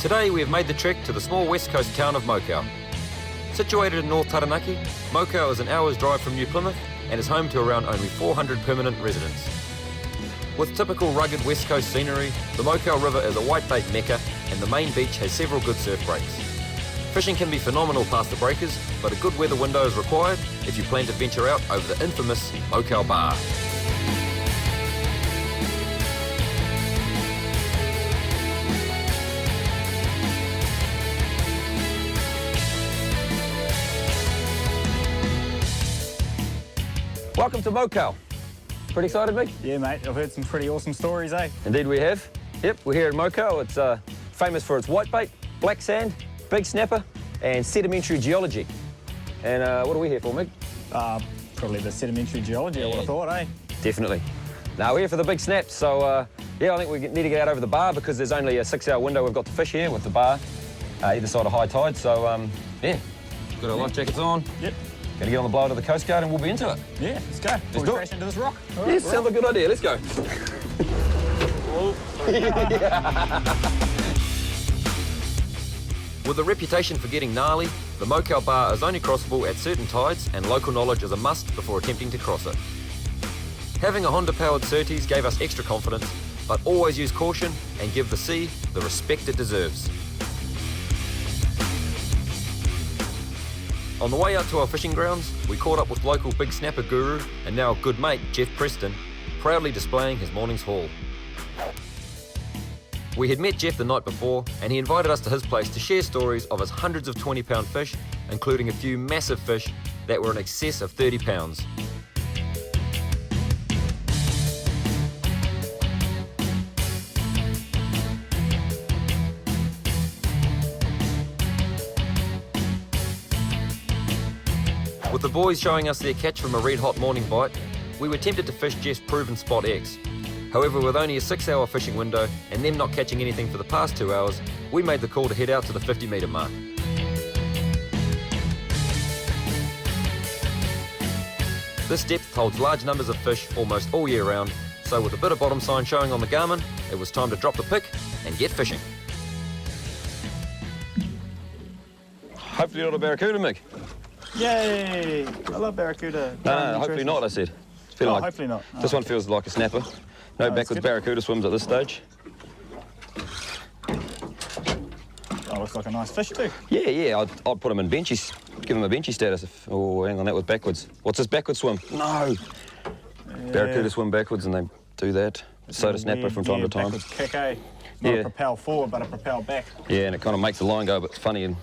Today we have made the trek to the small west coast town of Mokau. Situated in North Taranaki, Mokau is an hour's drive from New Plymouth and is home to around only 400 permanent residents. With typical rugged west coast scenery, the Mokau River is a whitebait mecca and the main beach has several good surf breaks. Fishing can be phenomenal past the breakers, but a good weather window is required if you plan to venture out over the infamous Mokau Bar. Welcome to Mokau. Pretty excited, Mick? Yeah, mate. I've heard some pretty awesome stories, eh? Indeed we have. Yep, we're here at Mokau. It's famous for its whitebait, black sand, big snapper, and sedimentary geology. And what are we here for, Mick? Probably the sedimentary geology, I would have thought, eh? Definitely. Now, we're here for the big snaps, so yeah, I think we need to get out over the bar because there's only a 6-hour window we've got to fish here with the bar either side of high tide, so yeah. Got our life jackets on. Yep. Gonna get on the blower to the Coast Guard and we'll be into it. Yeah, let's go. Let's do it. crash into this rock. All Yes, right, sounds like a good idea. Let's go. With a reputation for getting gnarly, the Mokau Bar is only crossable at certain tides and local knowledge is a must before attempting to cross it. Having a Honda-powered Surtees gave us extra confidence, but always use caution and give the sea the respect it deserves. On the way out to our fishing grounds, we caught up with local big snapper guru and now good mate Jeff Preston, proudly displaying his morning's haul. We had met Jeff the night before and he invited us to his place to share stories of his hundreds of 20-pound fish, including a few massive fish that were in excess of 30 pounds. With the boys showing us their catch from a red-hot morning bite, we were tempted to fish Jeff's proven spot X. However, with only a 6-hour fishing window and them not catching anything for the past 2 hours, we made the call to head out to the 50-metre mark. This depth holds large numbers of fish almost all year round, so with a bit of bottom sign showing on the Garmin, it was time to drop the pick and get fishing. Hopefully not a barracuda, Mick. Yay! I love barracuda. No, hopefully not, I said. Hopefully not. This one feels like a snapper. No backwards barracuda swims at this stage. Oh, looks like a nice fish too. Yeah, I'd put him in benchies. Give him a benchy status. Oh, hang on, that was backwards. What's this backward swim? No! Yeah. Barracuda swim backwards and they do that. So does snapper from time to time. Backwards kick, eh? Not a propel forward, but a propel back. Yeah, and it kind of makes the line go a bit funny and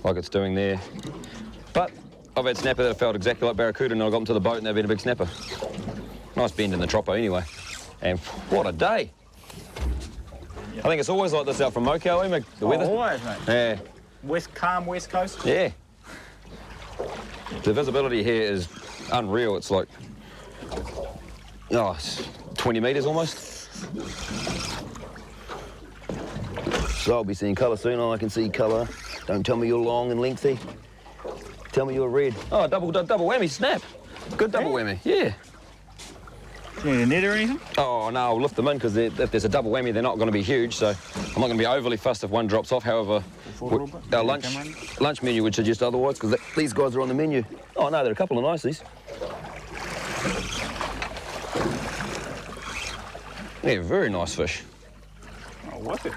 like it's doing there. But I've had snapper that felt exactly like barracuda and I got them to the boat and they've been a big snapper. Nice bend in the troppo anyway. And what a day. Yep. I think it's always like this out from Mokau, eh, Mick? The weather. Always, mate. Yeah. Calm west coast. Yeah. The visibility here is unreal. It's like, it's 20 metres almost. So I'll be seeing colour soon. I can see colour. Don't tell me you're long and lengthy. Tell me you're red. Oh, double whammy, snap. Good double whammy, yeah. Do you need a net or anything? Oh, no, I'll lift them in because if there's a double whammy, they're not going to be huge, so I'm not going to be overly fussed if one drops off. However, our lunch menu would suggest otherwise because these guys are on the menu. Oh, no, they're a couple of niceys. Yeah, very nice fish. Oh, what it?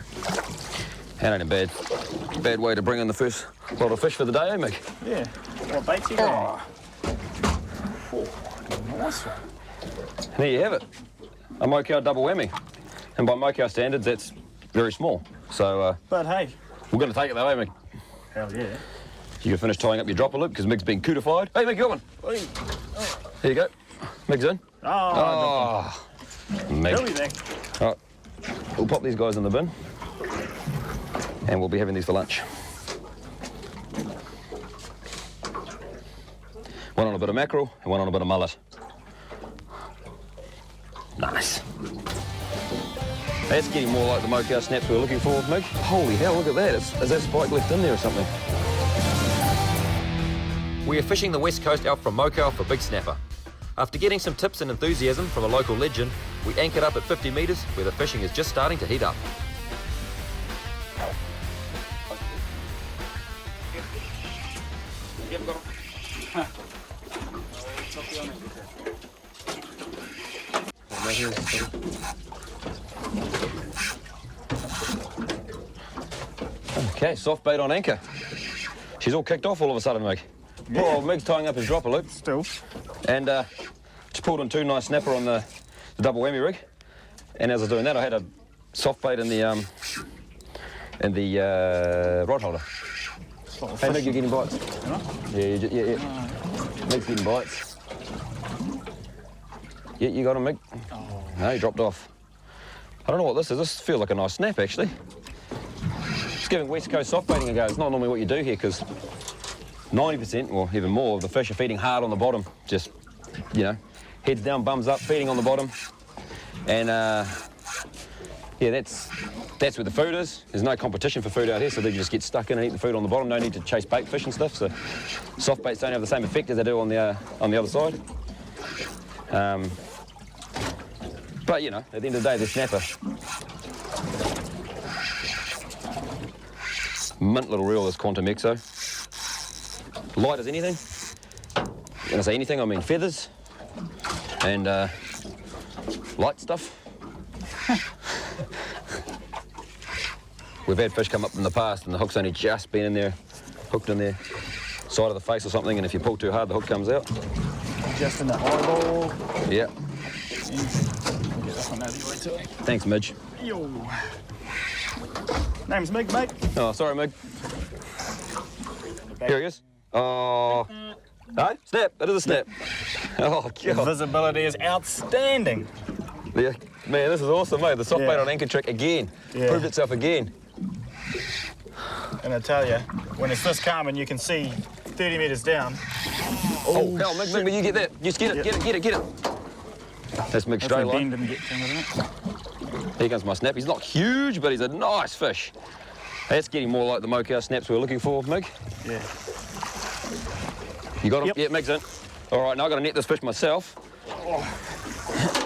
That ain't a bad way to bring in the first lot of fish for the day, eh, Mick? Yeah. What bait's you got? Oh, nice one. And there you have it. A Mokau double whammy. And by Mokau standards, that's very small. So, but hey. We're going to take it though, eh, Mick? Hell yeah. You can finish tying up your dropper loop because Mick's been cutified. Hey, Mick, you got one. Hey. Oh. There you go. Mick's in. Oh. Mick. He'll be back. All right. We'll pop these guys in the bin. And we'll be having these for lunch. One on a bit of mackerel and one on a bit of mullet. Nice. That's getting more like the Mokau snaps we were looking for, Mick. Holy hell, look at that. Is that spike left in there or something? We are fishing the west coast out from Mokau for big snapper. After getting some tips and enthusiasm from a local legend, we anchored up at 50 metres where the fishing is just starting to heat up. Yep, got him. Okay, soft bait on anchor. She's all kicked off all of a sudden, Meg. Yeah. Poor old Meg's tying up his dropper loop. Still. And just pulled on 2 nice snapper on the double whammy rig. And as I was doing that, I had a soft bait in the rod holder. Hey, Meg, you're getting bites. Yeah. Meg's getting bites. Yeah, you got him, Meg. Oh. No, he dropped off. I don't know what this is. This feels like a nice snap, actually. Just giving West Coast soft baiting a go. It's not normally what you do here, because 90%, or even more, of the fish are feeding hard on the bottom. Just, you know, heads down, bums up, feeding on the bottom. And, yeah, that's where the food is. There's no competition for food out here, so they just get stuck in and eat the food on the bottom. No need to chase bait fish and stuff, so soft baits don't have the same effect as they do on the other side. But, you know, at the end of the day, they're snapper. Mint little reel, this Quantum Exo. Light as anything. When I say anything, I mean feathers and light stuff. We've had fish come up in the past and the hook's only just been in there, hooked in their side of the face or something, and if you pull too hard, the hook comes out. Just in the eyeball. Yeah. Get this one out of your way too. Thanks, Midge. Yo. Name's Mig, mate. Oh, sorry, Mig. Here he is. Oh. No, snap. It is a snap. Oh, The God. visibility is outstanding. Yeah. Man, this is awesome, mate. The soft Yeah. bait on anchor trick again. Yeah. Proved itself again. And I tell you, when it's this calm and you can see 30 metres down. Oh, hell, Mig, you get that. Just get it, Yep. get it. That's Mig Hopefully straight Ben line. didn't get too much of it. Here comes my snap. He's not huge, but he's a nice fish. That's getting more like the Mokau snaps we were looking for, Mig. Yeah. You got him? Yep. Yeah, Mig's in. All right, now I've got to net this fish myself.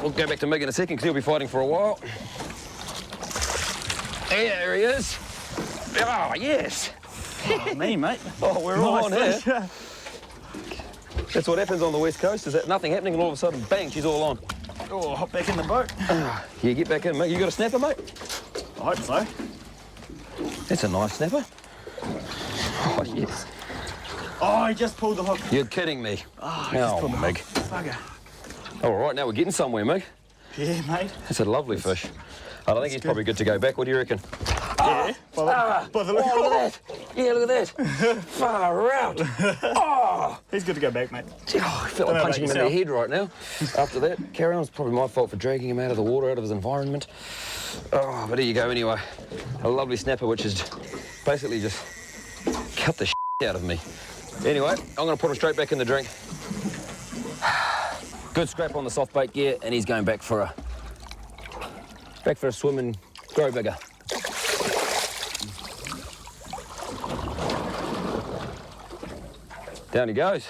We'll go back to Mig in a second because he'll be fighting for a while. There he is. Oh, yes. Oh, me, mate. Oh, we're Nice on here. fish. That's what happens on the West Coast, is that nothing happening and all of a sudden, bang, she's all on. Oh, hop back in the boat. Yeah, get back in, mate. You got a snapper, mate? I hope so. That's a nice snapper. Oh, yes. Oh, he just pulled the hook. You're kidding me. Oh, he just Oh, pulled the Mig. hook. Bugger. All right, now we're getting somewhere, Mig. Yeah, mate. That's a lovely fish. I think he's probably good to go back. What do you reckon? Yeah. By the look. Oh, look at that. Yeah, look at that. Far out. Oh. He's good to go back, mate. Oh, I feel Don't like know punching him about in the head right now. After that, carry on. It's probably my fault for dragging him out of the water, out of his environment. Oh, but there you go anyway. A lovely snapper, which is basically just cut the out of me. Anyway, I'm going to put him straight back in the drink. Good scrap on the soft bait gear, and he's going back for a swim and grow bigger. Down he goes.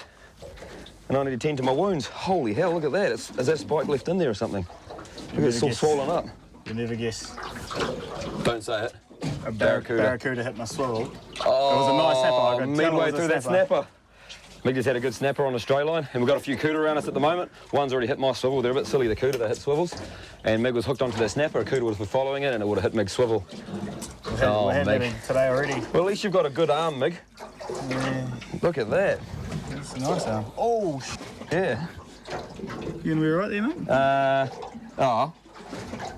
And I need to tend to my wounds. Holy hell, look at that. Is that spike left in there or something? Look, it's all swollen up. You never guess. Don't say it. A Barracuda. barracuda hit my swivel. Oh, It was a nice snapper. I could tell it midway was a through that snapper. Meg just had a good snapper on a straight line, and we've got a few cuda around us at the moment. One's already hit my swivel. They're a bit silly, the cuda, they hit swivels. And Meg was hooked onto that snapper. A cuda would have been following it, and it would have hit Meg's swivel. We had Meg. that in today already. Well, at least you've got a good arm, Meg. Yeah, Look at that. it's a nice arm. Oh, Yeah. you gonna be right there, mate? Oh.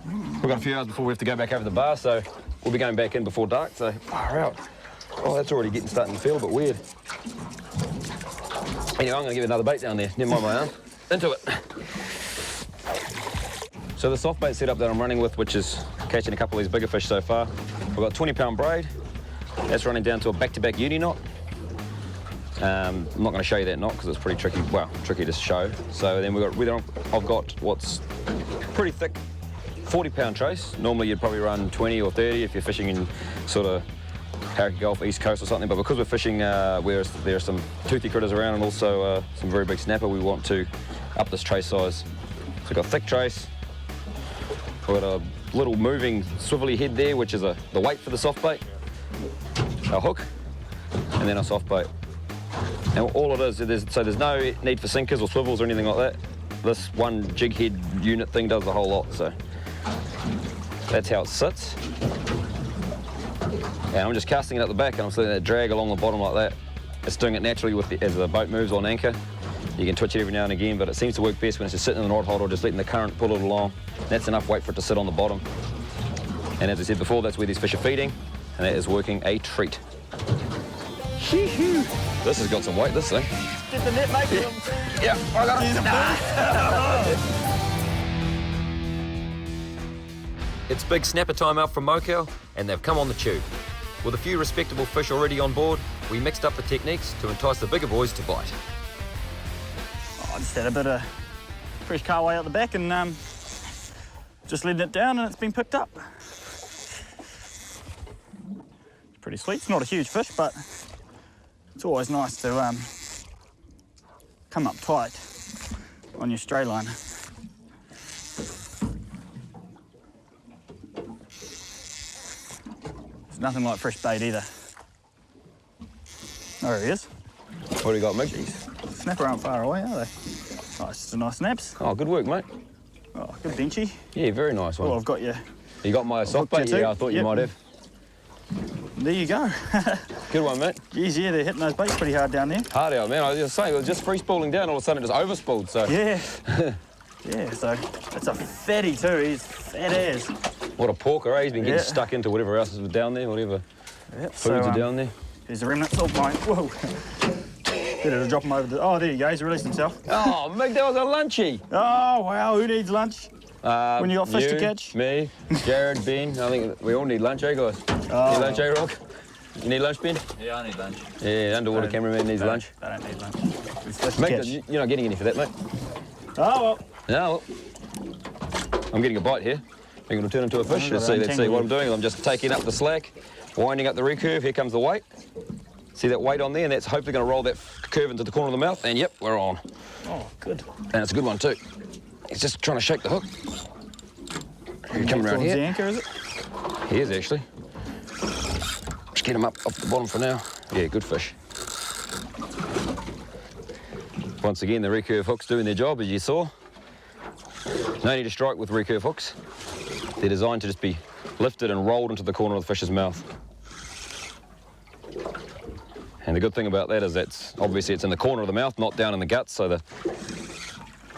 We've got a few hours before we have to go back over the bar, so we'll be going back in before dark, so far out. Oh, that's already starting to feel a bit weird. Anyway, I'm going to give it another bait down there. Never mind my arm. Into it. So the soft bait setup that I'm running with, which is catching a couple of these bigger fish so far, we've got 20-pound braid. That's running down to a back-to-back uni knot. I'm not going to show you that knot because it's pretty tricky. Well, tricky to show. So then I've got what's pretty thick 40-pound trace. Normally you'd probably run 20 or 30 if you're fishing in sort of Harrogate Gulf, East Coast or something, but because we're fishing where there are some toothy critters around and also some very big snapper, we want to up this trace size. So we've got thick trace, we've got a little moving swivelly head there, which is the weight for the soft bait, a hook, and then a soft bait. And all it is, there's no need for sinkers or swivels or anything like that. This one jig head unit thing does the whole lot, so that's how it sits. And I'm just casting it up the back and I'm letting that drag along the bottom like that. It's doing it naturally as the boat moves on anchor. You can twitch it every now and again, but it seems to work best when it's just sitting in the rod holder or just letting the current pull it along. That's enough weight for it to sit on the bottom. And as I said before, that's where these fish are feeding, and that is working a treat. This has got some weight, this thing. Get the net, mate. Yeah, I got it. It's big snapper time out from Mokau, and they've come on the tube. With a few respectable fish already on board, we mixed up the techniques to entice the bigger boys to bite. I just had a bit of fresh carway out the back and just letting it down and it's been picked up. Pretty sweet. It's not a huge fish, but it's always nice to come up tight on your stray line. There's nothing like fresh bait either. There he is. What do you got, Mick? Snapper aren't far away, are they? Oh, it's just a nice snaps. Oh, good work, mate. Oh, good benchy. Yeah, very nice one. Oh, I've got you. You got my soft bait? Yeah, I thought you might have. There you go. Good one, mate. Geez, yeah, they're hitting those baits pretty hard down there. Hard out, man. I was just saying, it was just free spooling down, all of a sudden it just overspooled, so. Yeah. Yeah, so that's a fatty too. He's fat as. What a porker, eh? He's been getting stuck into whatever else is down there, whatever foods are down there. There's the remnants of mine. Whoa. Better to drop him over the... Oh, there you go. He's released himself. Oh, Mick, that was a lunchy. Oh, wow. Who needs lunch? When you got fish to catch? Me, Jared, Ben. I think we all need lunch, eh, guys? Oh. Need lunch, eh, Rock? You need lunch, Ben? Yeah, I need lunch. Yeah, underwater cameraman needs lunch. I don't need lunch. It's fish to Mate, catch. you're not getting any for that, mate. Oh, well. No, well. I'm getting a bite here. I'm going to turn into a fish. Let's see what I'm doing. I'm just taking up the slack, winding up the recurve. Here comes the weight. See that weight on there? And that's hopefully going to roll that curve into the corner of the mouth. And yep, we're on. Oh, good. And it's a good one too. He's just trying to shake the hook. He's coming around here. The anchor, is it? He is actually. Just get him up off the bottom for now. Yeah, good fish. Once again, the recurve hook's doing their job, as you saw. No need to strike with recurve hooks. They're designed to just be lifted and rolled into the corner of the fish's mouth. And the good thing about that is that obviously it's in the corner of the mouth, not down in the guts, so the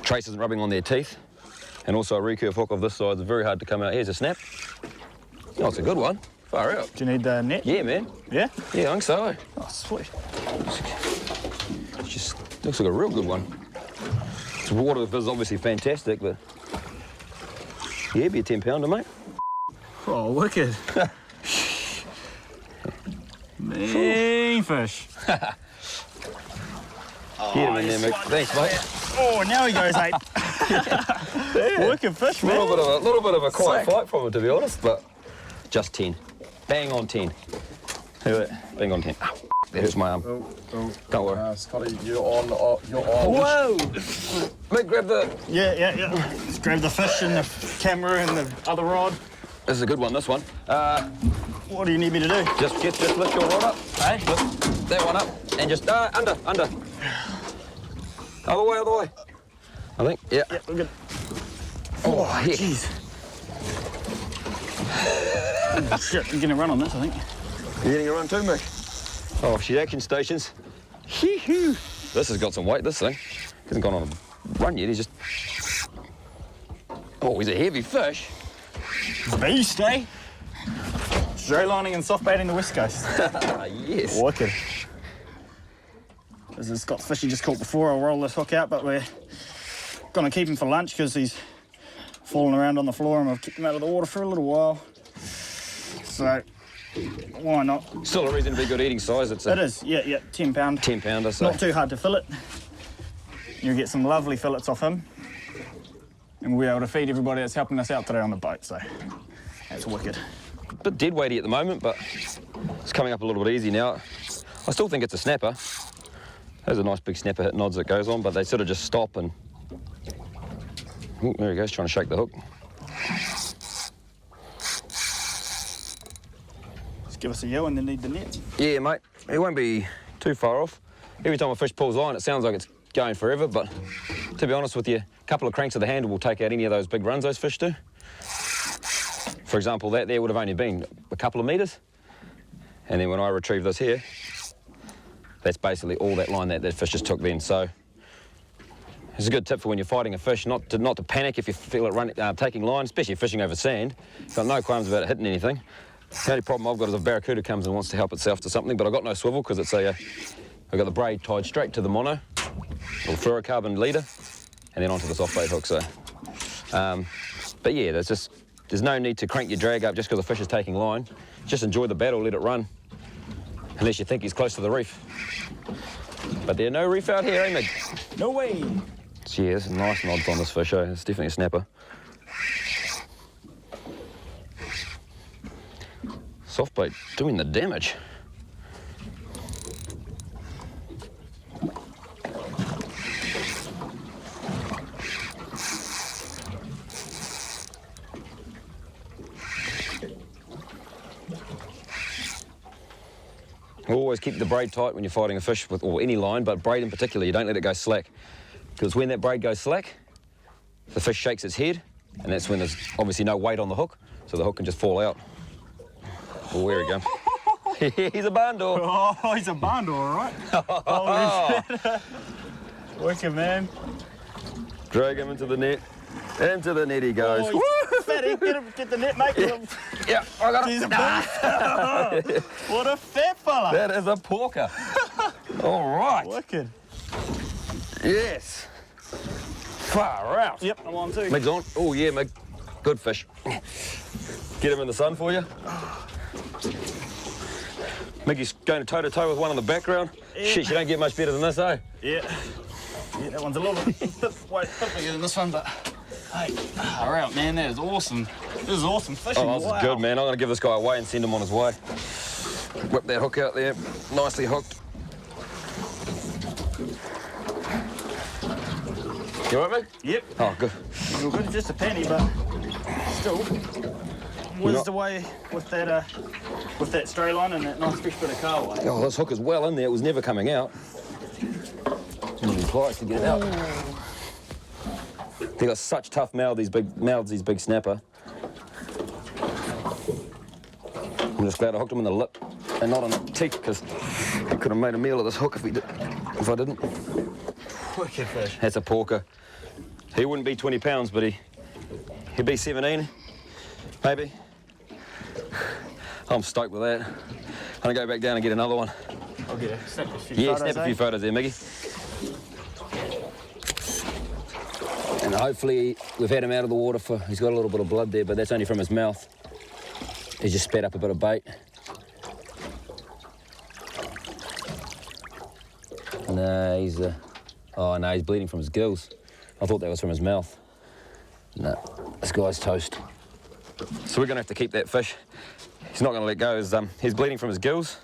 trace isn't rubbing on their teeth. And also a recurve hook of this side is very hard to come out. Here's a snap. Oh, it's a good one. Far out. Do you need the net? Yeah, man. Yeah? Yeah, I think so. Oh, sweet. It just looks like a real good one. The water is obviously fantastic, but yeah, be a 10-pounder, mate. Oh, wicked. Mean fish. Get him in there, Mick. Thanks, mate. Oh, now he goes 8. Yeah. Wicked fish, man. A little bit of a quiet fight from him, to be honest, but just 10. Bang on 10. Look at that. Bang on 10. Oh, that hurts my arm. Don't worry. Scotty, you're on. Whoa! Mick, grab the... Yeah. Just grab the fish and the camera and the other rod. This is a good one, this one. What do you need me to do? Just lift your rod up. Hey? Lift that one up and just under. Other way. I think, yeah. Yeah, we're good. Oh, heck. Jeez. Oh, shit, I'm getting a run on this, I think. You're getting a run too, Mick? Oh, she's action stations. Hee-hoo. This has got some weight, this thing. Hasn't gone on a run yet, he's just... Oh, he's a heavy fish. Beast, eh? Stray lining and soft baiting the West Coast. Yes. Wicked. This has got fish he just caught before. I'll roll this hook out, but we're gonna keep him for lunch because he's falling around on the floor and we've kept him out of the water for a little while. So, why not? Still a reasonably good eating size. It is, yeah, 10 pound. 10-pounder, so. Not too hard to fillet. You'll get some lovely fillets off him. And we'll be able to feed everybody that's helping us out today on the boat, so that's wicked. A bit dead weighty at the moment, but it's coming up a little bit easy now. I still think it's a snapper. There's a nice big snapper hit nods that goes on, but they sort of just stop and... Ooh, there he goes, trying to shake the hook. Just give us a yell and then need the net. Yeah, mate, it won't be too far off. every time a fish pulls line, it sounds like it's going forever, but to be honest with you, a couple of cranks of the handle will take out any of those big runs those fish do. For example, that there would have only been a couple of metres, and then when I retrieve this here, that's basically all that line that fish just took then. So it's a good tip for when you're fighting a fish, not to panic if you feel it taking line, especially fishing over sand. Got no qualms about it hitting anything. The only problem I've got is if a barracuda comes and wants to help itself to something, but I've got no swivel because it's I've got the braid tied straight to the mono, or fluorocarbon leader, and then onto the soft bait hook. So, but yeah, there's no need to crank your drag up just because the fish is taking line. Just enjoy the battle, let it run, unless you think he's close to the reef. But there are no reef out here, eh, Mick? No way. Yeah, there's some nice nods on this fish, eh? It's definitely a snapper. Soft bait doing the damage. Always keep the braid tight when you're fighting a fish with, or any line, but braid in particular, you don't let it go slack. Because when that braid goes slack, the fish shakes its head, and that's when there's obviously no weight on the hook, so the hook can just fall out. Oh, there we go. He's a barn door. Oh, he's a barn door, all right. Holy shit. Wicked, man. Drag him into the net. Into the net he goes. Oh, woo, fatty, get the net, mate. Yeah, I got He's him. a what a fat fella. That is a porker. All right. Wicked. Yes. Far out. Yep, I'm on too. Meg's on. Oh, yeah, Meg. Good fish. Get him in the sun for you. Mickey's going toe-to-toe with one in the background. Yeah. Shit, you don't get much better than this, eh? Yeah. Yeah, that one's a little bit bigger than this one, but hey, far out, man. That is awesome. This is awesome fishing. Oh, this is good, man. I'm going to give this guy away and send him on his way. Whip that hook out there. Nicely hooked. You all right, Meg? Yep. Oh, good. Real good. Just a penny, but still whizzed away with that stray line and that nice fish bit of carway. Oh, this hook is well in there. It was never coming out. And he tries to get it out. They got such tough mouths, these big snapper. I'm just glad I hooked him in the lip and not on the teeth, because I could have made a meal of this hook if I didn't. Wicked fish. That's a porker. He wouldn't be 20 pounds, but he'd be 17, maybe. I'm stoked with that. I'm gonna go back down and get another one. I'll get a snap a few Yeah, photos, snap a few photos there, Miggy. And hopefully we've had him out of the water for, he's got a little bit of blood there, but that's only from his mouth. He's just spat up a bit of bait. No, oh no, he's bleeding from his gills. I thought that was from his mouth. No, this guy's toast. So we're gonna have to keep that fish. He's not gonna let go. He's bleeding from his gills,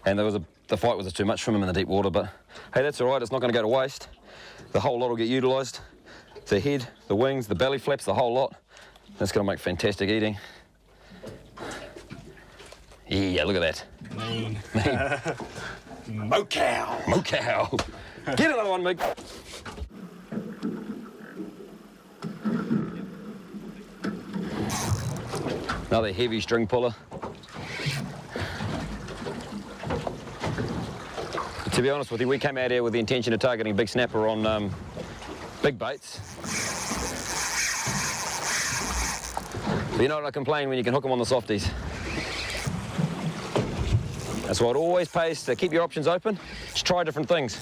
and the fight was just too much from him in the deep water, but hey, that's all right, it's not gonna go to waste. The whole lot will get utilised. The head, the wings, the belly flaps, the whole lot. That's gonna make fantastic eating. Yeah, look at that. Mean. Mokau. Mokau. Get another one, Mick. Another heavy string puller. To be honest with you, we came out here with the intention of targeting big snapper on big baits. But you know what I complain when you can hook them on the softies. That's why it always pays to keep your options open. Just try different things.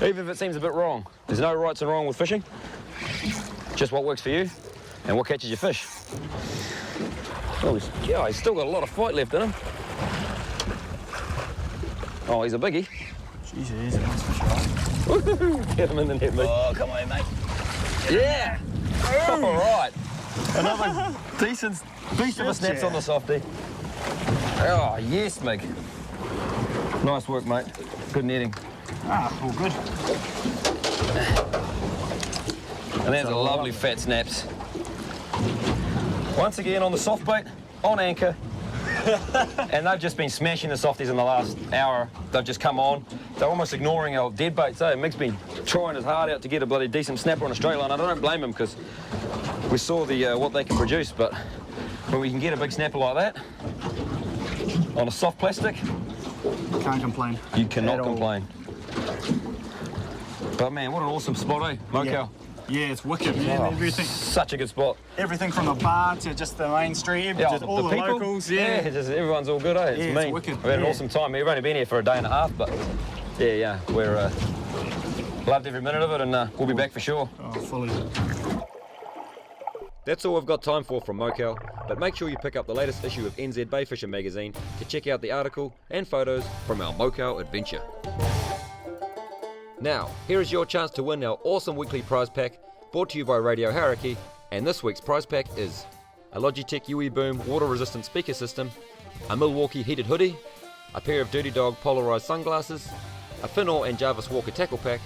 Even if it seems a bit wrong. There's no rights and wrong with fishing. Just what works for you and what catches your fish. Oh, yeah, he's still got a lot of fight left in him. Oh, he's a biggie. Jeez, he's a nice fish, right? Get him in the net, mate. Oh, come on, mate. Yeah! All right. Another decent beast of a snaps on the softie. Oh, yes, Mig. Nice work, mate. Good netting. Ah, all good. And there's a lovely fat snaps. Once again on the soft bait, on anchor, And they've just been smashing the softies in the last hour. They've just come on. They're almost ignoring our dead baits. So Mick's been trying his heart out to get a bloody decent snapper on a straight line. I don't blame him because we saw the what they can produce, but when we can get a big snapper like that on a soft plastic, Can't complain. you cannot At all. complain. But man, what an awesome spot, eh? Mokau. Yeah, it's wicked, man. Oh, Everything, such a good spot. everything from the bar to just the main street, just all the people, locals. just everyone's all good, eh? It's Yeah, it's mean. wicked, We've had an yeah. awesome time. We've only been here for a day and a half, but yeah, we're loved every minute of it, and we'll be back for sure. Oh, fully. That's all we've got time for from Mokau, but make sure you pick up the latest issue of NZ Bayfisher magazine to check out the article and photos from our Mokau adventure. Now, here is your chance to win our awesome weekly prize pack brought to you by Radio Hauraki, and this week's prize pack is a Logitech UE Boom water-resistant speaker system, a Milwaukee heated hoodie, a pair of Dirty Dog polarised sunglasses, a Finor and Jarvis Walker tackle pack,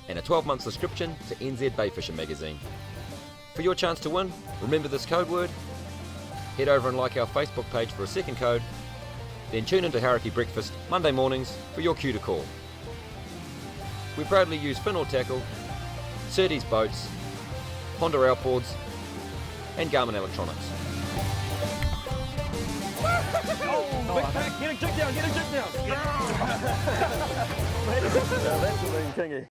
and a 12-month subscription to NZ Bayfisher magazine. For your chance to win, remember this code word, head over and like our Facebook page for a second code, then tune into Hauraki Breakfast Monday mornings for your cue to call. We proudly use Finor tackle, Surtees boats, Honda outboards, and Garmin electronics. Big pack, get a jig down, get a jig down. That's a big kingy.